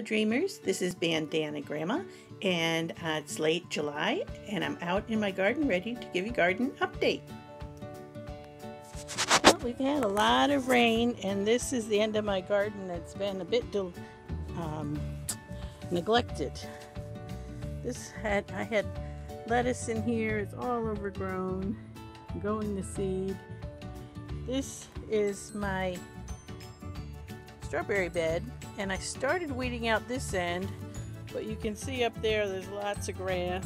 Dreamers, this is Bandana Grandma, and it's late July, and I'm out in my garden ready to give you a garden update. Well, we've had a lot of rain, and this is the end of my garden that's been a bit neglected. I had lettuce in here, it's all overgrown, going to seed. This is my strawberry bed, and I started weeding out this end, but you can see up there's lots of grass.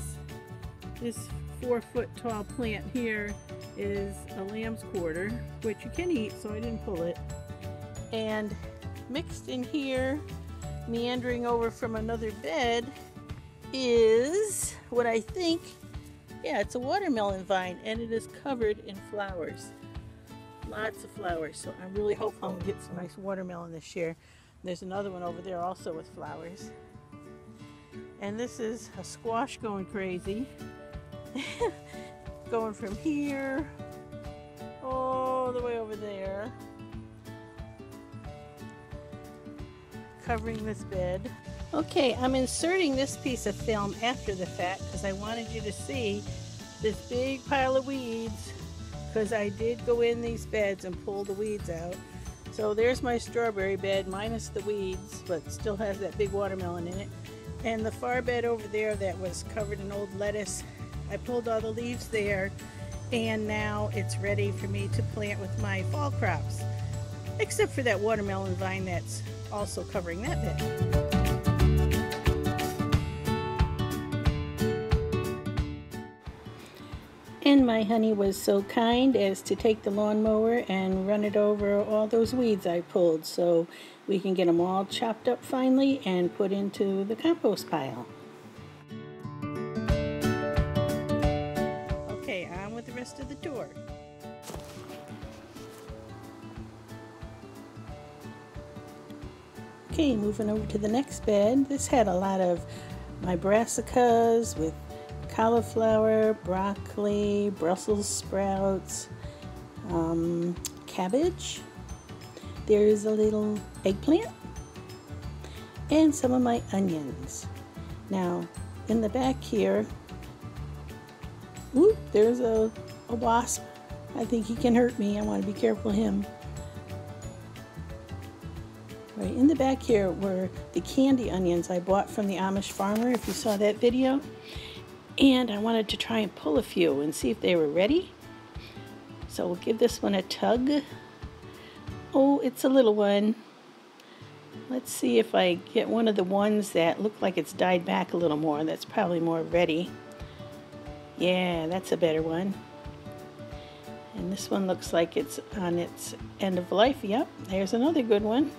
This 4-foot tall plant here is a lamb's quarter, which you can eat, so I didn't pull it. And mixed in here, meandering over from another bed, is what I think, yeah, it's a watermelon vine, and it is covered in flowers. Lots of flowers, so I really hope I'll get some nice watermelon this year. There's another one over there also with flowers. And this is a squash going crazy. Going from here all the way over there. Covering this bed. Okay, I'm inserting this piece of film after the fact because I wanted you to see this big pile of weeds, because I did go in these beds and pull the weeds out. So there's my strawberry bed minus the weeds, but still has that big watermelon in it. And the far bed over there that was covered in old lettuce, I pulled all the leaves there, and now it's ready for me to plant with my fall crops, except for that watermelon vine that's also covering that bed. And my honey was so kind as to take the lawnmower and run it over all those weeds I pulled, so we can get them all chopped up finally and put into the compost pile. Okay, on with the rest of the tour. Okay, moving over to the next bed. This had a lot of my brassicas with cauliflower, broccoli, Brussels sprouts, cabbage. There's a little eggplant and some of my onions. Now in the back here, whoop, there's a wasp. I think he can hurt me. I want to be careful of him. Right in the back here were the candy onions I bought from the Amish farmer, if you saw that video. And I wanted to try and pull a few and see if they were ready. So we'll give this one a tug. Oh, it's a little one. Let's see if I get one of the ones that look like it's died back a little more. That's probably more ready. Yeah, that's a better one. And this one looks like it's on its end of life. Yep, there's another good one.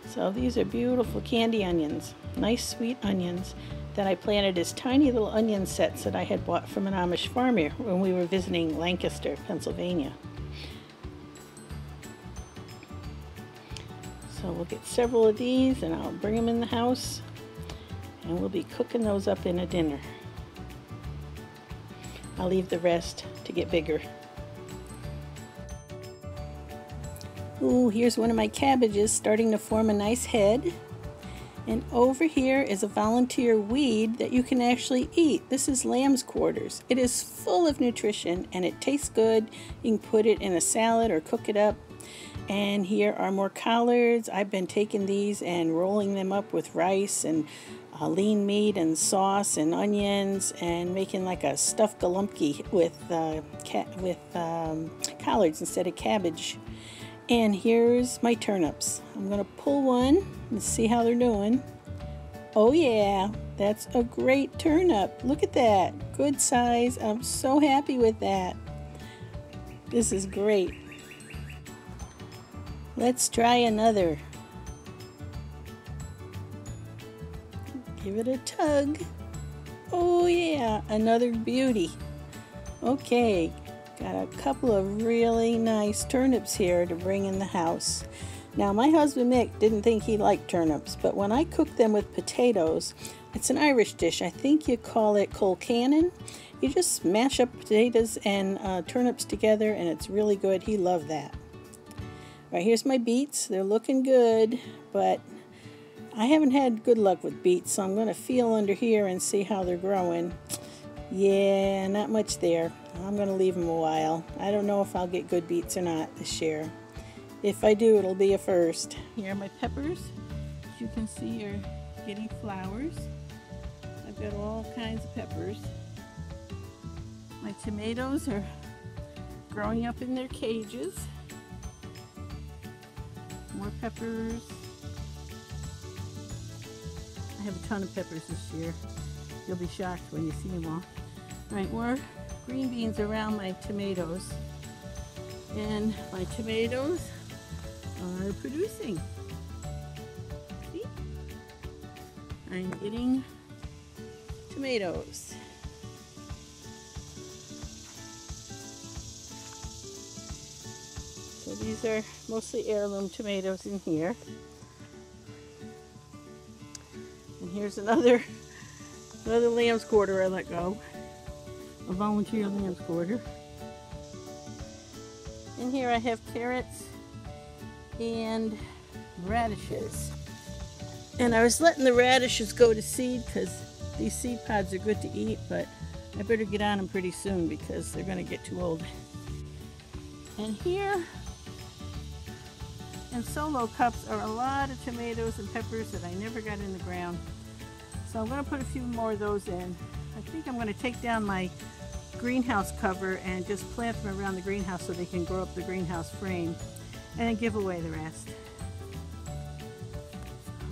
So these are beautiful candy onions. Nice sweet onions that I planted as tiny little onion sets that I had bought from an Amish farmer when we were visiting Lancaster, Pennsylvania. So we'll get several of these and I'll bring them in the house and we'll be cooking those up in a dinner. I'll leave the rest to get bigger. Ooh, here's one of my cabbages starting to form a nice head. And over here is a volunteer weed that you can actually eat. This is lamb's quarters. It is full of nutrition and it tastes good. You can put it in a salad or cook it up. And here are more collards. I've been taking these and rolling them up with rice and lean meat and sauce and onions and making like a stuffed galumpki with collards instead of cabbage. And here's my turnips. I'm going to pull one and see how they're doing. Oh yeah, that's a great turnip. Look at that. Good size. I'm so happy with that. This is great. Let's try another. Give it a tug. Oh yeah, another beauty. Okay. Got a couple of really nice turnips here to bring in the house. Now my husband Mick didn't think he liked turnips, but when I cook them with potatoes, it's an Irish dish. I think you call it colcannon. You just mash up potatoes and turnips together and it's really good. He loved that. Right, here's my beets. They're looking good, but I haven't had good luck with beets, so I'm going to feel under here and see how they're growing. Yeah, not much there. I'm going to leave them a while. I don't know if I'll get good beets or not this year. If I do, it'll be a first. Here are my peppers. As you can see, are getting flowers. I've got all kinds of peppers. My tomatoes are growing up in their cages. More peppers. I have a ton of peppers this year. You'll be shocked when you see them all. All right, more green beans around my tomatoes. And my tomatoes are producing. See? I'm getting tomatoes. So these are mostly heirloom tomatoes in here. And here's another lamb's quarter I let go. A volunteer lamb's quarter. And here I have carrots and radishes. And I was letting the radishes go to seed because these seed pods are good to eat, but I better get on them pretty soon because they're going to get too old. And here in solo cups are a lot of tomatoes and peppers that I never got in the ground. So I'm going to put a few more of those in. I think I'm going to take down my greenhouse cover and just plant them around the greenhouse so they can grow up the greenhouse frame and then give away the rest.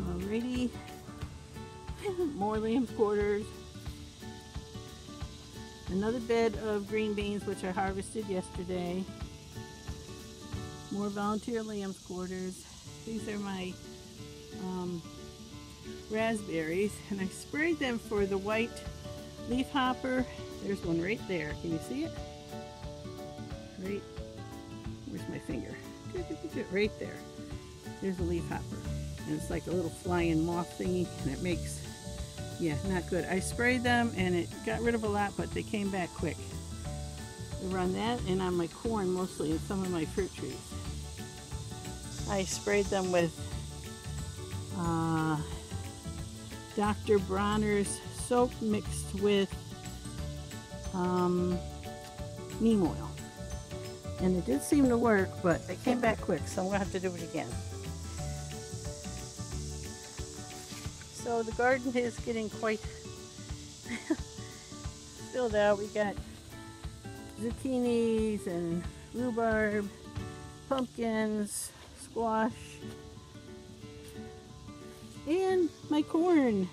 Alrighty, more lamb quarters. Another bed of green beans which I harvested yesterday. More volunteer lamb's quarters. These are my raspberries, and I sprayed them for the white leafhopper. There's one right there. Can you see it? Right, where's my finger? Right there. There's a leafhopper, and it's like a little flying moth thingy, and it makes, yeah, not good. I sprayed them, and it got rid of a lot, but they came back quick. I run that, and on my corn mostly, and some of my fruit trees. I sprayed them with Dr. Bronner's soap mixed with neem oil. And it did seem to work, but it came back quick, so I'm going to have to do it again. So the garden is getting quite filled out. We got zucchinis and rhubarb, pumpkins, squash, and my corn.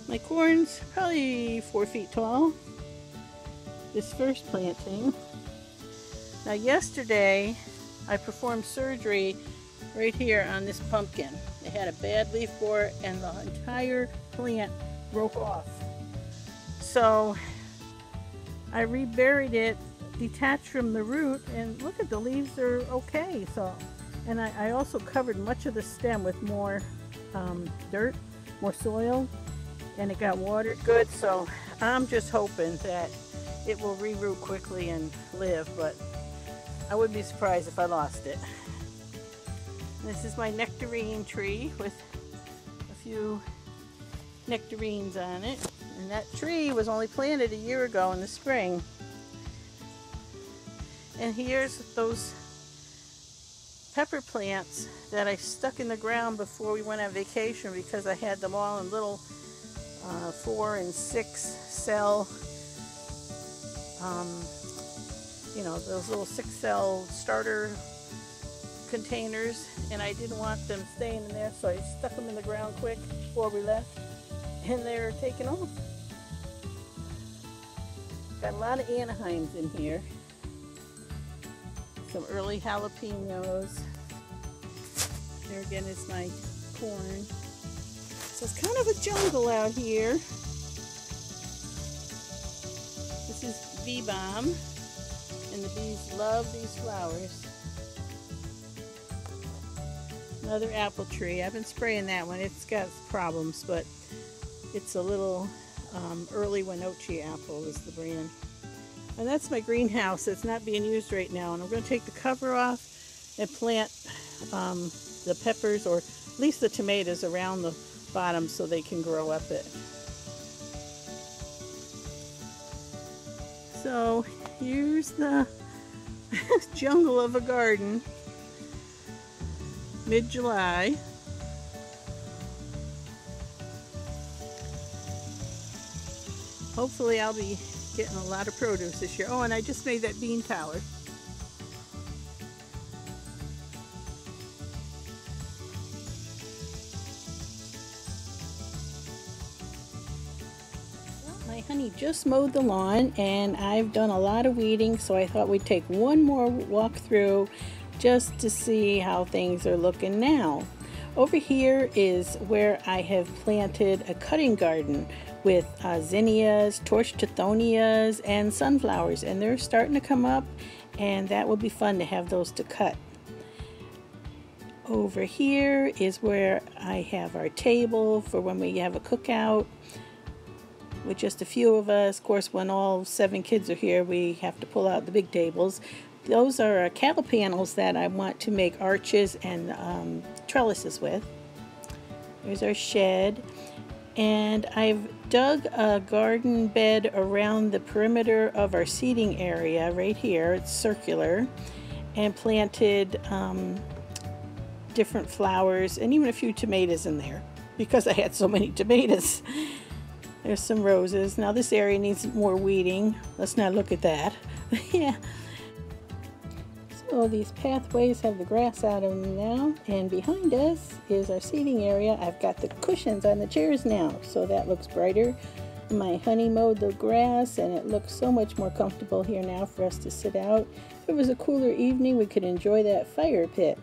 My corn's probably 4 feet tall. This first planting. Now yesterday I performed surgery right here on this pumpkin. It had a bad leaf borer and the entire plant broke off. So I reburied it, detached from the root, and look at the leaves are okay. So, and I also covered much of the stem with more dirt, more soil, and it got watered good. So I'm just hoping that it will reroot quickly and live, but I wouldn't be surprised if I lost it. This is my nectarine tree with a few nectarines on it. And that tree was only planted a year ago in the spring. And here's those pepper plants that I stuck in the ground before we went on vacation because I had them all in little 4 and 6 cell, you know, those little 6 cell starter containers, and I didn't want them staying in there, so I stuck them in the ground quick before we left, and they're taking off. Got a lot of Anaheims in here. Some early jalapenos. There again is my corn. So it's kind of a jungle out here. This is bee balm, and the bees love these flowers. Another apple tree. I've been spraying that one. It's got problems, but it's a little early Winochi apple is the brand. And that's my greenhouse. It's not being used right now. And I'm going to take the cover off and plant the peppers, or at least the tomatoes around the bottom so they can grow up it. So here's the jungle of a garden, mid-July. Hopefully I'll be getting a lot of produce this year. Oh, and I just made that bean tower. My honey just mowed the lawn and I've done a lot of weeding, so I thought we'd take one more walk through just to see how things are looking now. Over here is where I have planted a cutting garden with zinnias, torch tithonias, and sunflowers, and they're starting to come up, and that will be fun to have those to cut. Over here is where I have our table for when we have a cookout with just a few of us. Of course, when all 7 kids are here, we have to pull out the big tables. Those are cattle panels that I want to make arches and trellises with. There's our shed. And I've dug a garden bed around the perimeter of our seating area right here. It's circular, and planted different flowers and even a few tomatoes in there because I had so many tomatoes. There's some roses. Now this area needs more weeding. Let's not look at that. Yeah. So these pathways have the grass out of them now, and behind us is our seating area. I've got the cushions on the chairs now, so that looks brighter. My honey mowed the grass, and it looks so much more comfortable here now for us to sit out. If it was a cooler evening, we could enjoy that fire pit.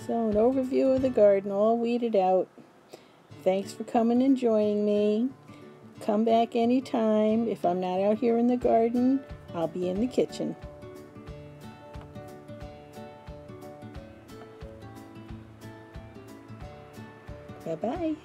So an overview of the garden, all weeded out. Thanks for coming and joining me. Come back anytime. If I'm not out here in the garden, I'll be in the kitchen. Bye-bye.